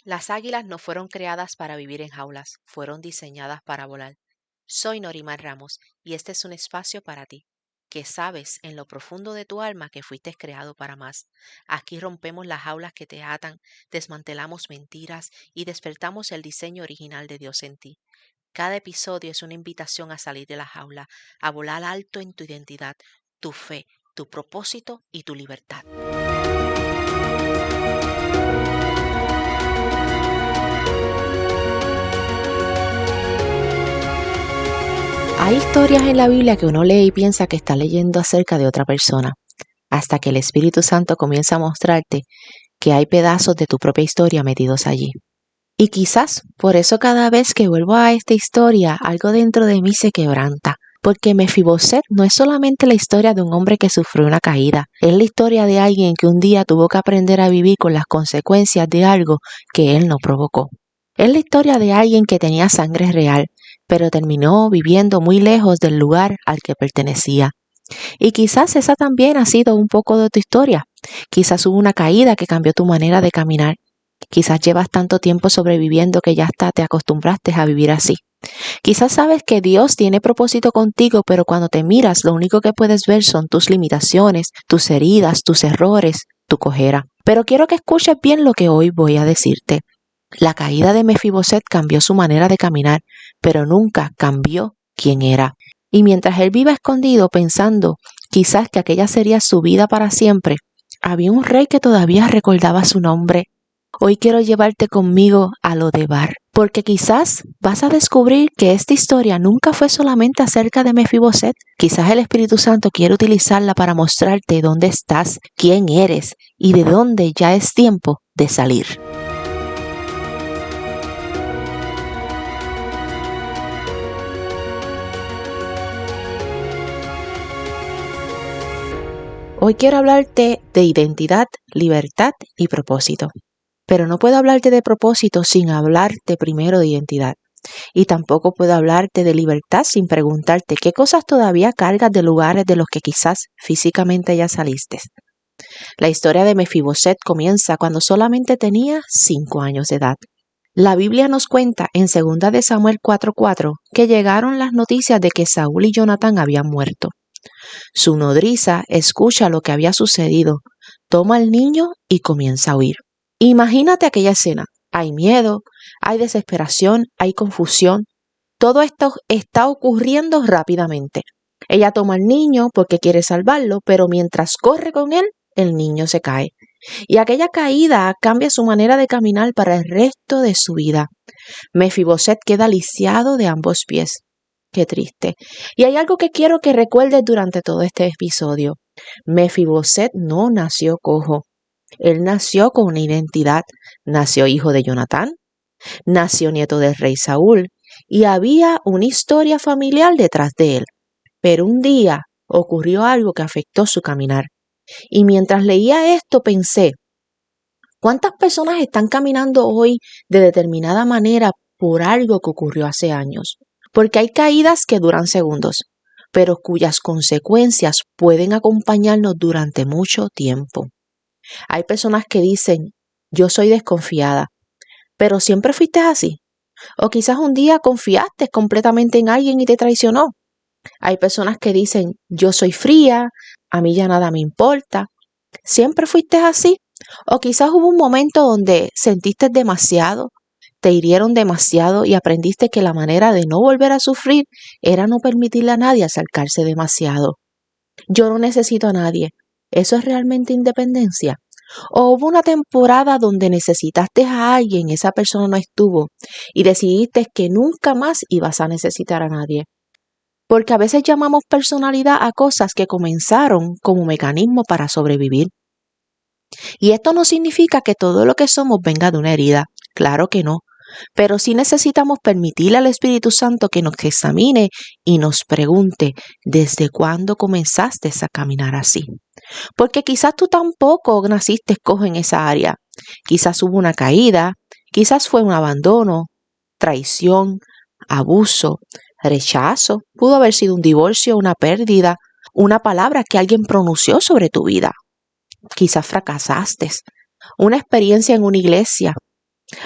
Las águilas no fueron creadas para vivir en jaulas, fueron diseñadas para volar. Soy Norimar Ramos y este es un espacio para ti, que sabes en lo profundo de tu alma que fuiste creado para más. Aquí rompemos las jaulas que te atan, desmantelamos mentiras y despertamos el diseño original de Dios en ti. Cada episodio es una invitación a salir de la jaula, a volar alto en tu identidad, tu fe, tu propósito y tu libertad. Hay historias en la Biblia que uno lee y piensa que está leyendo acerca de otra persona, hasta que el Espíritu Santo comienza a mostrarte que hay pedazos de tu propia historia metidos allí. Y quizás por eso cada vez que vuelvo a esta historia, algo dentro de mí se quebranta, porque Mefiboset no es solamente la historia de un hombre que sufrió una caída, es la historia de alguien que un día tuvo que aprender a vivir con las consecuencias de algo que él no provocó. Es la historia de alguien que tenía sangre real, pero terminó viviendo muy lejos del lugar al que pertenecía. Y quizás esa también ha sido un poco de tu historia. Quizás hubo una caída que cambió tu manera de caminar. Quizás llevas tanto tiempo sobreviviendo que ya hasta te acostumbraste a vivir así. Quizás sabes que Dios tiene propósito contigo, pero cuando te miras lo único que puedes ver son tus limitaciones, tus heridas, tus errores, tu cojera. Pero quiero que escuches bien lo que hoy voy a decirte. La caída de Mefiboset cambió su manera de caminar, pero nunca cambió quién era. Y mientras él viva escondido pensando quizás que aquella sería su vida para siempre, había un rey que todavía recordaba su nombre. Hoy quiero llevarte conmigo a Lodebar, porque quizás vas a descubrir que esta historia nunca fue solamente acerca de Mefiboset. Quizás el Espíritu Santo quiere utilizarla para mostrarte dónde estás, quién eres y de dónde ya es tiempo de salir. Hoy quiero hablarte de identidad, libertad y propósito. Pero no puedo hablarte de propósito sin hablarte primero de identidad. Y tampoco puedo hablarte de libertad sin preguntarte qué cosas todavía cargas de lugares de los que quizás físicamente ya saliste. La historia de Mefiboset comienza cuando solamente tenía 5 años de edad. La Biblia nos cuenta en 2 de Samuel 4:4 que llegaron las noticias de que Saúl y Jonatán habían muerto. Su nodriza escucha lo que había sucedido, toma al niño y comienza a huir. Imagínate aquella escena. Hay miedo, hay desesperación, hay confusión. Todo esto está ocurriendo rápidamente. Ella toma al niño porque quiere salvarlo, pero mientras corre con él, el niño se cae. Y aquella caída cambia su manera de caminar para el resto de su vida. Mefiboset queda lisiado de ambos pies. Qué triste. Y hay algo que quiero que recuerdes durante todo este episodio. Mefiboset no nació cojo. Él nació con una identidad. Nació hijo de Jonatán, nació nieto del rey Saúl y había una historia familiar detrás de él. Pero un día ocurrió algo que afectó su caminar. Y mientras leía esto pensé, ¿cuántas personas están caminando hoy de determinada manera por algo que ocurrió hace años? Porque hay caídas que duran segundos, pero cuyas consecuencias pueden acompañarnos durante mucho tiempo. Hay personas que dicen, yo soy desconfiada, pero siempre fuiste así. O quizás un día confiaste completamente en alguien y te traicionó. Hay personas que dicen, yo soy fría, a mí ya nada me importa. ¿Siempre fuiste así? O quizás hubo un momento donde sentiste demasiado, te hirieron demasiado y aprendiste que la manera de no volver a sufrir era no permitirle a nadie acercarse demasiado. Yo no necesito a nadie. ¿Eso es realmente independencia? ¿O hubo una temporada donde necesitaste a alguien, esa persona no estuvo y decidiste que nunca más ibas a necesitar a nadie? Porque a veces llamamos personalidad a cosas que comenzaron como mecanismo para sobrevivir. Y esto no significa que todo lo que somos venga de una herida, claro que no. Pero sí necesitamos permitirle al Espíritu Santo que nos examine y nos pregunte ¿desde cuándo comenzaste a caminar así? Porque quizás tú tampoco naciste cojo en esa área. Quizás hubo una caída, quizás fue un abandono, traición, abuso, rechazo. Pudo haber sido un divorcio, una pérdida, una palabra que alguien pronunció sobre tu vida. Quizás fracasaste, una experiencia en una iglesia,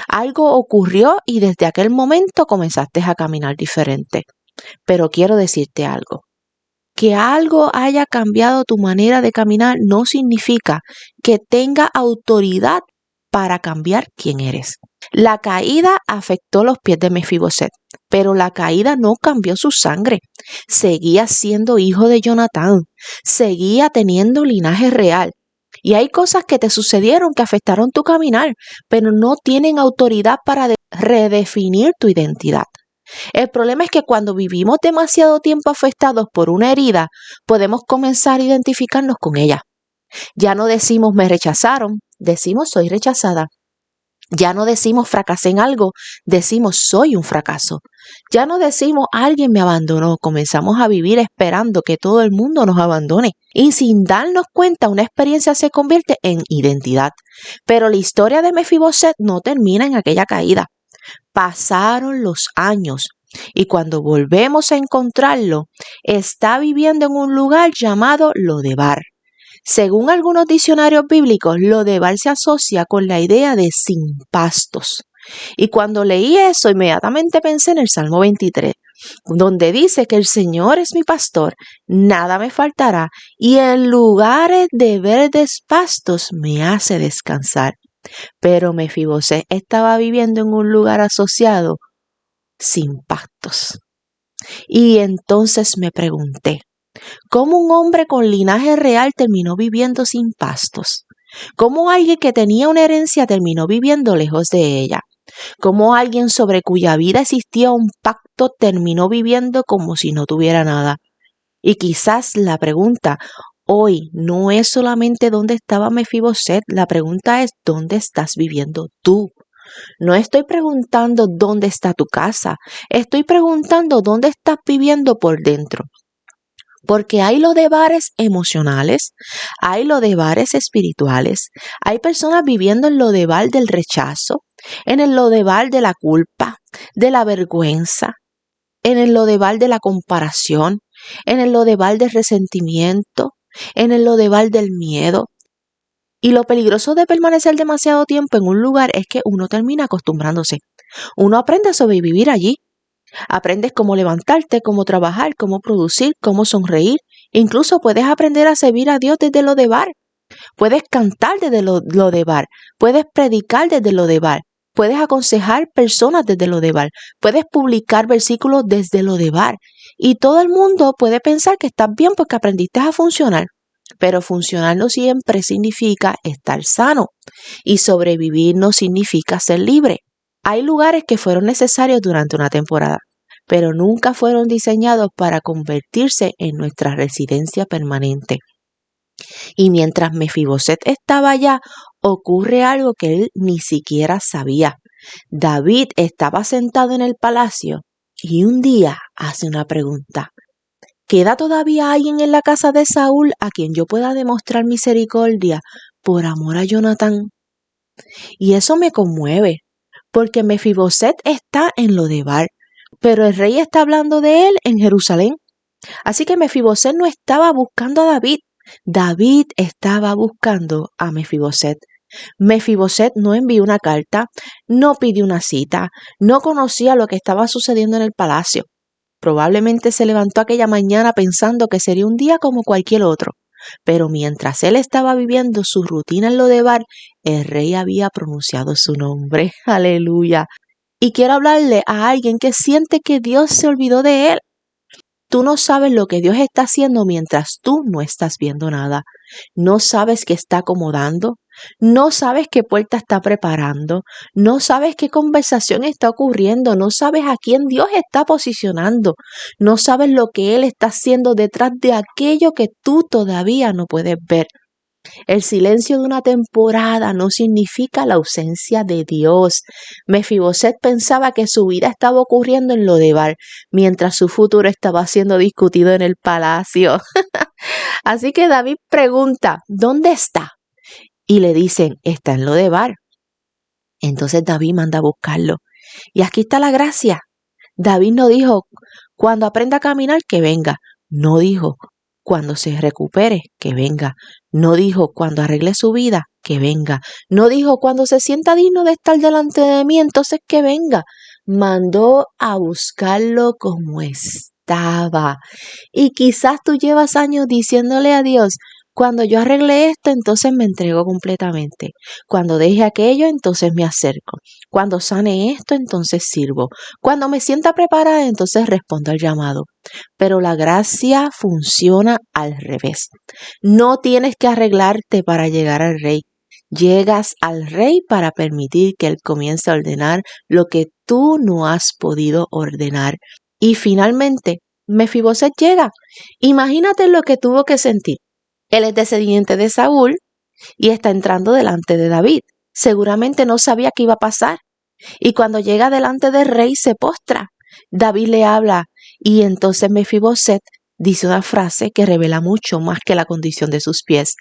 Algo ocurrió y desde aquel momento comenzaste a caminar diferente. Pero quiero decirte algo. Que algo haya cambiado tu manera de caminar no significa que tenga autoridad para cambiar quién eres. La caída afectó los pies de Mefiboset, pero la caída no cambió su sangre. Seguía siendo hijo de Jonatán, seguía teniendo linaje real. Y hay cosas que te sucedieron que afectaron tu caminar, pero no tienen autoridad para redefinir tu identidad. El problema es que cuando vivimos demasiado tiempo afectados por una herida, podemos comenzar a identificarnos con ella. Ya no decimos me rechazaron, decimos soy rechazada. Ya no decimos fracasé en algo, decimos soy un fracaso. Ya no decimos alguien me abandonó, comenzamos a vivir esperando que todo el mundo nos abandone. Y sin darnos cuenta, una experiencia se convierte en identidad. Pero la historia de Mefiboset no termina en aquella caída. Pasaron los años y cuando volvemos a encontrarlo, está viviendo en un lugar llamado Lodebar. Según algunos diccionarios bíblicos, Lodebar se asocia con la idea de sin pastos. Y cuando leí eso, inmediatamente pensé en el Salmo 23, donde dice que el Señor es mi pastor, nada me faltará, y en lugares de verdes pastos me hace descansar. Pero Mefiboset estaba viviendo en un lugar asociado sin pastos. Y entonces me pregunté, ¿cómo un hombre con linaje real terminó viviendo sin pastos? ¿Cómo alguien que tenía una herencia terminó viviendo lejos de ella? ¿Cómo alguien sobre cuya vida existía un pacto terminó viviendo como si no tuviera nada? Y quizás la pregunta hoy no es solamente dónde estaba Mefiboset, la pregunta es dónde estás viviendo tú. No estoy preguntando dónde está tu casa, estoy preguntando dónde estás viviendo por dentro. Porque hay Lodebares emocionales, hay Lodebares espirituales, hay personas viviendo en Lodebar del rechazo, en el Lodebar de la culpa, de la vergüenza, en el Lodebar de la comparación, en el Lodebar del resentimiento, en el Lodebar del miedo. Y lo peligroso de permanecer demasiado tiempo en un lugar es que uno termina acostumbrándose. Uno aprende a sobrevivir allí. Aprendes cómo levantarte, cómo trabajar, cómo producir, cómo sonreír. Incluso puedes aprender a servir a Dios desde Lodebar. Puedes cantar desde Lodebar. Puedes predicar desde Lodebar. Puedes aconsejar personas desde Lodebar. Puedes publicar versículos desde Lodebar. Y todo el mundo puede pensar que estás bien porque aprendiste a funcionar. Pero funcionar no siempre significa estar sano. Y sobrevivir no significa ser libre. Hay lugares que fueron necesarios durante una temporada, pero nunca fueron diseñados para convertirse en nuestra residencia permanente. Y mientras Mefiboset estaba allá, ocurre algo que él ni siquiera sabía. David estaba sentado en el palacio y un día hace una pregunta. ¿Queda todavía alguien en la casa de Saúl a quien yo pueda demostrar misericordia por amor a Jonatán? Y eso me conmueve, porque Mefiboset está en Lodebar, pero el rey está hablando de él en Jerusalén. Así que Mefiboset no estaba buscando a David, David estaba buscando a Mefiboset. Mefiboset no envió una carta, no pidió una cita, no conocía lo que estaba sucediendo en el palacio. Probablemente se levantó aquella mañana pensando que sería un día como cualquier otro. Pero mientras él estaba viviendo su rutina en Lodebar, el rey había pronunciado su nombre. ¡Aleluya! Y quiero hablarle a alguien que siente que Dios se olvidó de él. Tú no sabes lo que Dios está haciendo mientras tú no estás viendo nada. No sabes qué está acomodando. No sabes qué puerta está preparando. No sabes qué conversación está ocurriendo. No sabes a quién Dios está posicionando. No sabes lo que Él está haciendo detrás de aquello que tú todavía no puedes ver. El silencio de una temporada no significa la ausencia de Dios. Mefiboset pensaba que su vida estaba ocurriendo en Lodebar, mientras su futuro estaba siendo discutido en el palacio. Así que David pregunta, ¿dónde está? Y le dicen, está en Lodebar. Entonces David manda a buscarlo. Y aquí está la gracia. David no dijo, cuando aprenda a caminar, que venga. No dijo, cuando se recupere, que venga. No dijo cuando arregle su vida, que venga. No dijo cuando se sienta digno de estar delante de mí, entonces que venga. Mandó a buscarlo como estaba. Y quizás tú llevas años diciéndole a Dios, cuando yo arregle esto, entonces me entrego completamente. Cuando deje aquello, entonces me acerco. Cuando sane esto, entonces sirvo. Cuando me sienta preparada, entonces respondo al llamado. Pero la gracia funciona al revés. No tienes que arreglarte para llegar al rey. Llegas al rey para permitir que él comience a ordenar lo que tú no has podido ordenar. Y finalmente, Mefiboset llega. Imagínate lo que tuvo que sentir. Él es descendiente de Saúl y está entrando delante de David. Seguramente no sabía qué iba a pasar. Y cuando llega delante del rey se postra. David le habla y entonces Mefiboset dice una frase que revela mucho más que la condición de sus pies.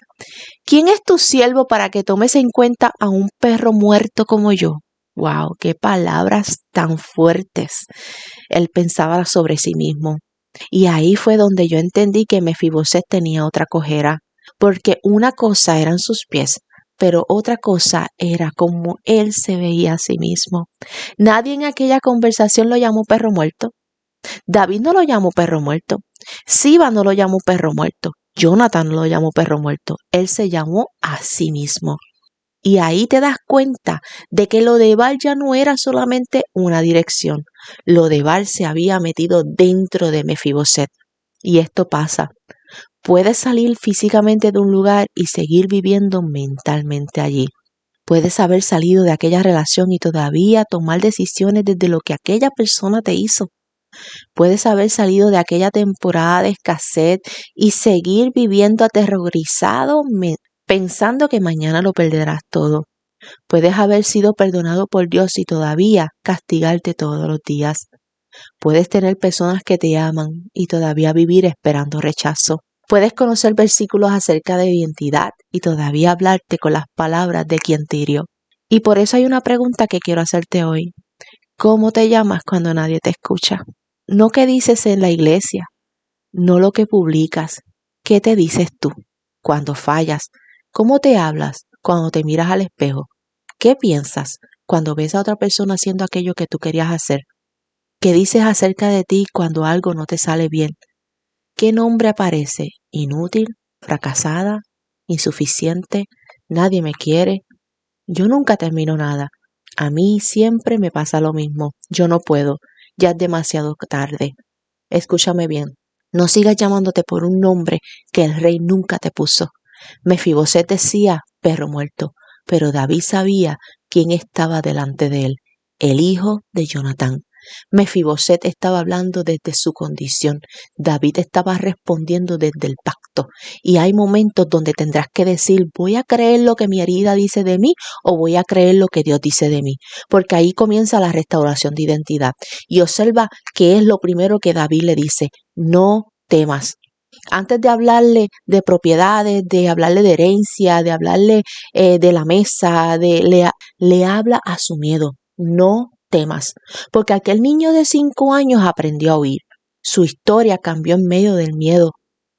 ¿Quién es tu siervo para que tomes en cuenta a un perro muerto como yo? ¡Wow! ¡Qué palabras tan fuertes! Él pensaba sobre sí mismo. Y ahí fue donde yo entendí que Mefiboset tenía otra cojera, porque una cosa eran sus pies, pero otra cosa era cómo él se veía a sí mismo. Nadie en aquella conversación lo llamó perro muerto. David no lo llamó perro muerto. Siba no lo llamó perro muerto. Jonathan no lo llamó perro muerto. Él se llamó a sí mismo. Y ahí te das cuenta de que lo de Baal ya no era solamente una dirección. Lo de Baal se había metido dentro de Mefiboset. Y esto pasa. Puedes salir físicamente de un lugar y seguir viviendo mentalmente allí. Puedes haber salido de aquella relación y todavía tomar decisiones desde lo que aquella persona te hizo. Puedes haber salido de aquella temporada de escasez y seguir viviendo aterrorizado pensando que mañana lo perderás todo. Puedes haber sido perdonado por Dios y todavía castigarte todos los días. Puedes tener personas que te aman y todavía vivir esperando rechazo. Puedes conocer versículos acerca de identidad y todavía hablarte con las palabras de quien te hirió. Y por eso hay una pregunta que quiero hacerte hoy. ¿Cómo te llamas cuando nadie te escucha? No qué dices en la iglesia, no lo que publicas. ¿Qué te dices tú cuando fallas? ¿Cómo te hablas cuando te miras al espejo? ¿Qué piensas cuando ves a otra persona haciendo aquello que tú querías hacer? ¿Qué dices acerca de ti cuando algo no te sale bien? ¿Qué nombre aparece? Inútil, fracasada, insuficiente, nadie me quiere. Yo nunca termino nada. A mí siempre me pasa lo mismo. Yo no puedo. Ya es demasiado tarde. Escúchame bien. No sigas llamándote por un nombre que el rey nunca te puso. Mefiboset decía perro muerto, pero David sabía quién estaba delante de él, el hijo de Jonatán. Mefiboset estaba hablando desde su condición, David estaba respondiendo desde el pacto. Y hay momentos donde tendrás que decir, ¿voy a creer lo que mi herida dice de mí o voy a creer lo que Dios dice de mí? Porque ahí comienza la restauración de identidad. Y observa que es lo primero que David le dice, no temas. Antes de hablarle de propiedades, de hablarle de herencia, de hablarle de la mesa, le habla a su miedo. No temas, porque aquel niño de 5 años aprendió a huir. Su historia cambió en medio del miedo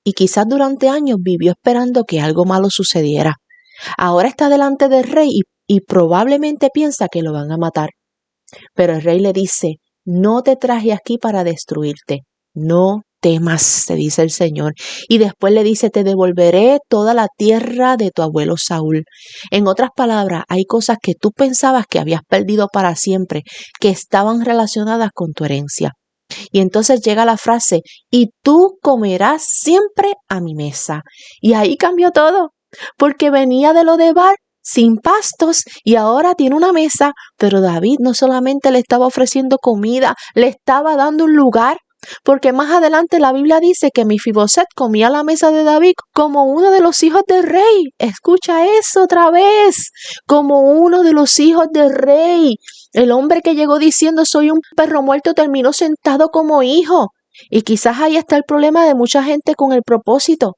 y quizás durante años vivió esperando que algo malo sucediera. Ahora está delante del rey y probablemente piensa que lo van a matar. Pero el rey le dice, no te traje aquí para destruirte, no temas, te dice el Señor. Y después le dice, te devolveré toda la tierra de tu abuelo Saúl. En otras palabras, hay cosas que tú pensabas que habías perdido para siempre, que estaban relacionadas con tu herencia. Y entonces llega la frase, y tú comerás siempre a mi mesa. Y ahí cambió todo, porque venía de lo de Baal, sin pastos, y ahora tiene una mesa. Pero David no solamente le estaba ofreciendo comida, le estaba dando un lugar. Porque más adelante la Biblia dice que Mefiboset comía a la mesa de David como uno de los hijos del rey. Escucha eso otra vez, como uno de los hijos del rey. El hombre que llegó diciendo soy un perro muerto terminó sentado como hijo. Y quizás ahí está el problema de mucha gente con el propósito.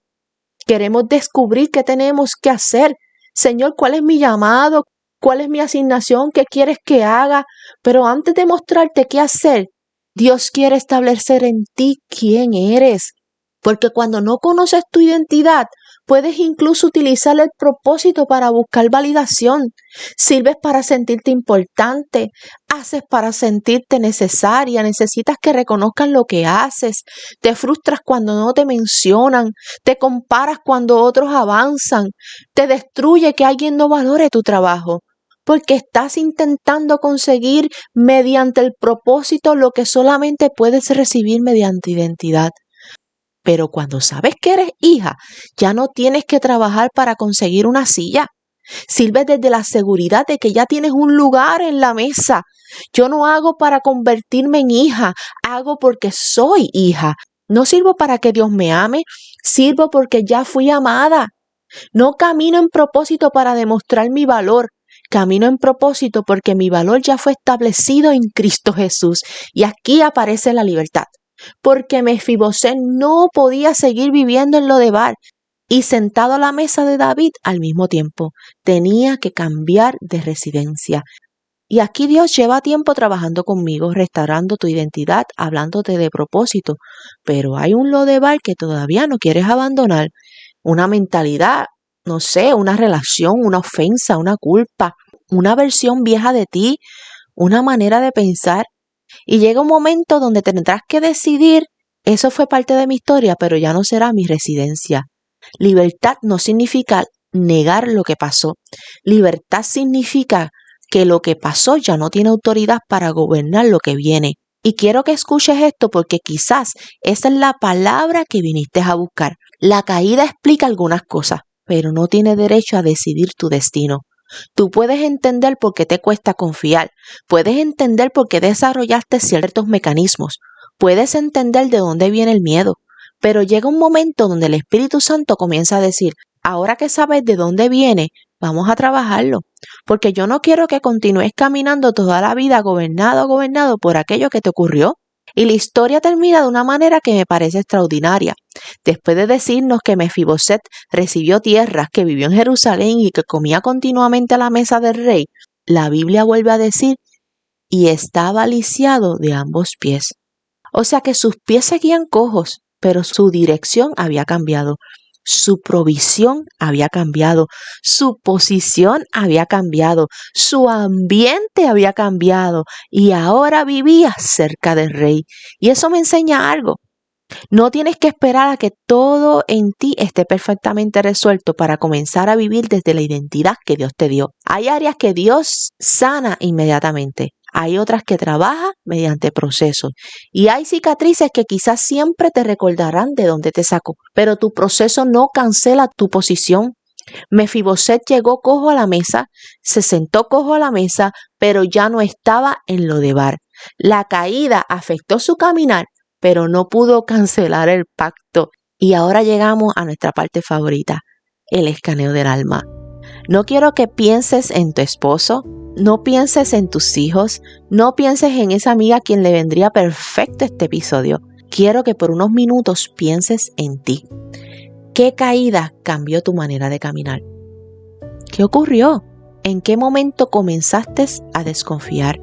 Queremos descubrir qué tenemos que hacer. Señor, ¿cuál es mi llamado? ¿Cuál es mi asignación? ¿Qué quieres que haga? Pero antes de mostrarte qué hacer, Dios quiere establecer en ti quién eres. Porque cuando no conoces tu identidad, puedes incluso utilizar el propósito para buscar validación. Sirves para sentirte importante, haces para sentirte necesaria, necesitas que reconozcan lo que haces, te frustras cuando no te mencionan, te comparas cuando otros avanzan, te destruye que alguien no valore tu trabajo, porque estás intentando conseguir mediante el propósito lo que solamente puedes recibir mediante identidad. Pero cuando sabes que eres hija, ya no tienes que trabajar para conseguir una silla. Sirves desde la seguridad de que ya tienes un lugar en la mesa. Yo no hago para convertirme en hija, hago porque soy hija. No sirvo para que Dios me ame, sirvo porque ya fui amada. No camino en propósito para demostrar mi valor. Camino en propósito porque mi valor ya fue establecido en Cristo Jesús. Y aquí aparece la libertad. Porque Mefibosét no podía seguir viviendo en Lodebar y sentado a la mesa de David al mismo tiempo. Tenía que cambiar de residencia. Y aquí Dios lleva tiempo trabajando conmigo, restaurando tu identidad, hablándote de propósito. Pero hay un Lodebar que todavía no quieres abandonar. Una mentalidad, no sé, una relación, una ofensa, una culpa, una versión vieja de ti, una manera de pensar. Y llega un momento donde tendrás que decidir, eso fue parte de mi historia, pero ya no será mi residencia. Libertad no significa negar lo que pasó. Libertad significa que lo que pasó ya no tiene autoridad para gobernar lo que viene. Y quiero que escuches esto porque quizás esa es la palabra que viniste a buscar. La caída explica algunas cosas, pero no tiene derecho a decidir tu destino. Tú puedes entender por qué te cuesta confiar, puedes entender por qué desarrollaste ciertos mecanismos, puedes entender de dónde viene el miedo, pero llega un momento donde el Espíritu Santo comienza a decir, ahora que sabes de dónde viene, vamos a trabajarlo, porque yo no quiero que continúes caminando toda la vida gobernado por aquello que te ocurrió. Y la historia termina de una manera que me parece extraordinaria. Después de decirnos que Mefibosét recibió tierras, que vivió en Jerusalén y que comía continuamente a la mesa del rey, la Biblia vuelve a decir, y estaba lisiado de ambos pies. O sea que sus pies seguían cojos, pero su dirección había cambiado. Su provisión había cambiado, su posición había cambiado, su ambiente había cambiado y ahora vivía cerca del rey. Y eso me enseña algo. No tienes que esperar a que todo en ti esté perfectamente resuelto para comenzar a vivir desde la identidad que Dios te dio. Hay áreas que Dios sana inmediatamente. Hay otras que trabaja mediante procesos. Y hay cicatrices que quizás siempre te recordarán de dónde te sacó. Pero tu proceso no cancela tu posición. Mefibosét llegó cojo a la mesa, se sentó cojo a la mesa, pero ya no estaba en Lodebar. La caída afectó su caminar, pero no pudo cancelar el pacto. Y ahora llegamos a nuestra parte favorita, el escaneo del alma. No quiero que pienses en tu esposo, no pienses en tus hijos, no pienses en esa amiga a quien le vendría perfecto este episodio. Quiero que por unos minutos pienses en ti. ¿Qué caída cambió tu manera de caminar? ¿Qué ocurrió? ¿En qué momento comenzaste a desconfiar?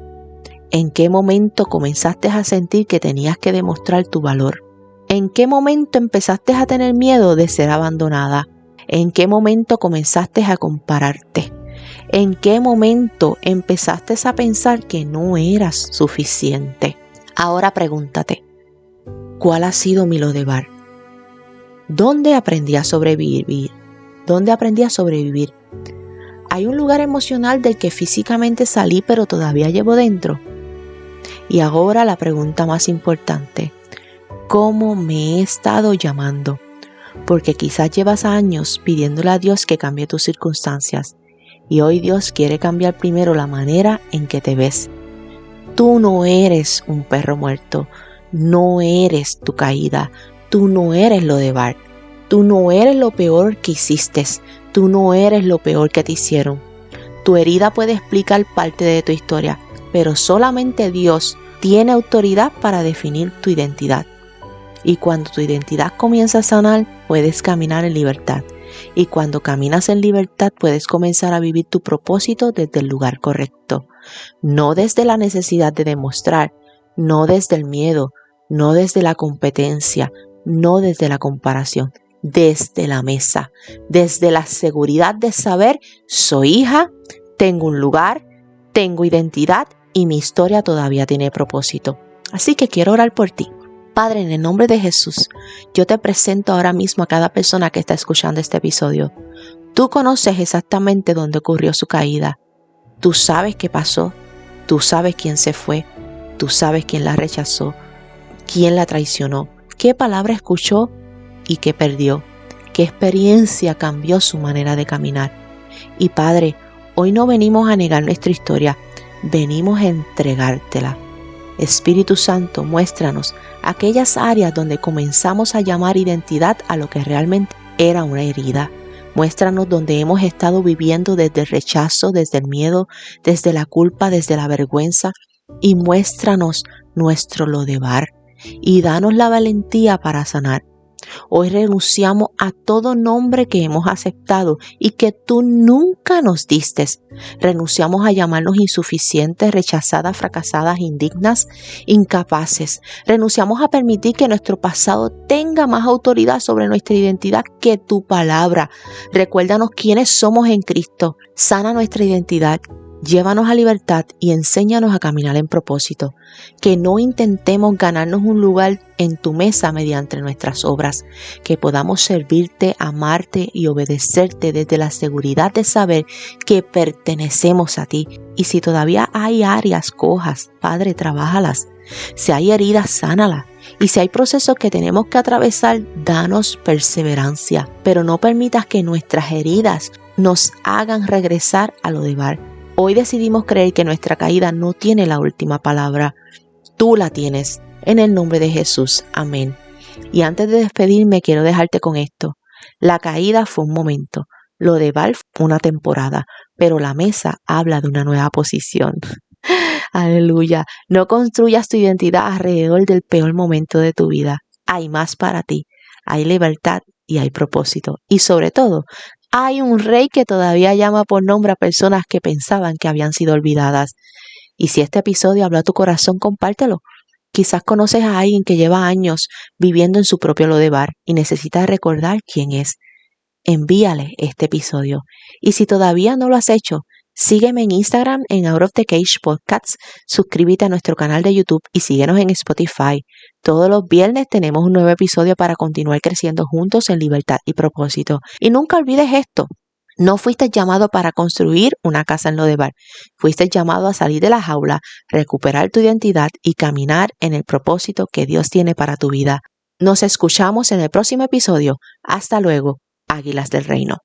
¿En qué momento comenzaste a sentir que tenías que demostrar tu valor? ¿En qué momento empezaste a tener miedo de ser abandonada? ¿En qué momento comenzaste a compararte? ¿En qué momento empezaste a pensar que no eras suficiente? Ahora pregúntate, ¿cuál ha sido mi Lodebar? ¿Dónde aprendí a sobrevivir? ¿Dónde aprendí a sobrevivir? ¿Hay un lugar emocional del que físicamente salí pero todavía llevo dentro? Y ahora la pregunta más importante, ¿cómo me he estado llamando? Porque quizás llevas años pidiéndole a Dios que cambie tus circunstancias y hoy Dios quiere cambiar primero la manera en que te ves. Tú no eres un perro muerto, no eres tu caída, tú no eres Lodebar, tú no eres lo peor que hiciste, tú no eres lo peor que te hicieron. Tu herida puede explicar parte de tu historia, pero solamente Dios tiene autoridad para definir tu identidad. Y cuando tu identidad comienza a sanar, puedes caminar en libertad. Y cuando caminas en libertad, puedes comenzar a vivir tu propósito desde el lugar correcto. No desde la necesidad de demostrar, no desde el miedo, no desde la competencia, no desde la comparación, desde la mesa, desde la seguridad de saber, soy hija, tengo un lugar, tengo identidad y mi historia todavía tiene propósito. Así que quiero orar por ti. Padre, en el nombre de Jesús, yo te presento ahora mismo a cada persona que está escuchando este episodio. Tú conoces exactamente dónde ocurrió su caída. Tú sabes qué pasó. Tú sabes quién se fue. Tú sabes quién la rechazó. Quién la traicionó. Qué palabra escuchó y qué perdió. Qué experiencia cambió su manera de caminar. Y Padre, hoy no venimos a negar nuestra historia. Venimos a entregártela. Espíritu Santo, muéstranos aquellas áreas donde comenzamos a llamar identidad a lo que realmente era una herida. Muéstranos donde hemos estado viviendo desde el rechazo, desde el miedo, desde la culpa, desde la vergüenza. Y muéstranos nuestro Lodebar y danos la valentía para sanar. Hoy renunciamos a todo nombre que hemos aceptado y que tú nunca nos diste. Renunciamos a llamarnos insuficientes, rechazadas, fracasadas, indignas, incapaces. Renunciamos a permitir que nuestro pasado tenga más autoridad sobre nuestra identidad que tu palabra. Recuérdanos quiénes somos en Cristo. Sana nuestra identidad. Llévanos a libertad y enséñanos a caminar en propósito. Que no intentemos ganarnos un lugar en tu mesa mediante nuestras obras. Que podamos servirte, amarte y obedecerte desde la seguridad de saber que pertenecemos a ti. Y si todavía hay áreas cojas, Padre, trabájalas. Si hay heridas, sánalas. Y si hay procesos que tenemos que atravesar, danos perseverancia. Pero no permitas que nuestras heridas nos hagan regresar a Lodebar. Hoy decidimos creer que nuestra caída no tiene la última palabra. Tú la tienes. En el nombre de Jesús. Amén. Y antes de despedirme, quiero dejarte con esto. La caída fue un momento. Lodebar fue una temporada. Pero la mesa habla de una nueva posición. Aleluya. No construyas tu identidad alrededor del peor momento de tu vida. Hay más para ti. Hay libertad y hay propósito. Y sobre todo, hay un rey que todavía llama por nombre a personas que pensaban que habían sido olvidadas. Y si este episodio habló a tu corazón, compártelo. Quizás conoces a alguien que lleva años viviendo en su propio Lodebar y necesita recordar quién es. Envíale este episodio. Y si todavía no lo has hecho, sígueme en Instagram en Out of the Cage Podcasts, suscríbete a nuestro canal de YouTube y síguenos en Spotify. Todos los viernes tenemos un nuevo episodio para continuar creciendo juntos en libertad y propósito. Y nunca olvides esto. No fuiste llamado para construir una casa en Lodebar. Fuiste llamado a salir de la jaula, recuperar tu identidad y caminar en el propósito que Dios tiene para tu vida. Nos escuchamos en el próximo episodio. Hasta luego, Águilas del Reino.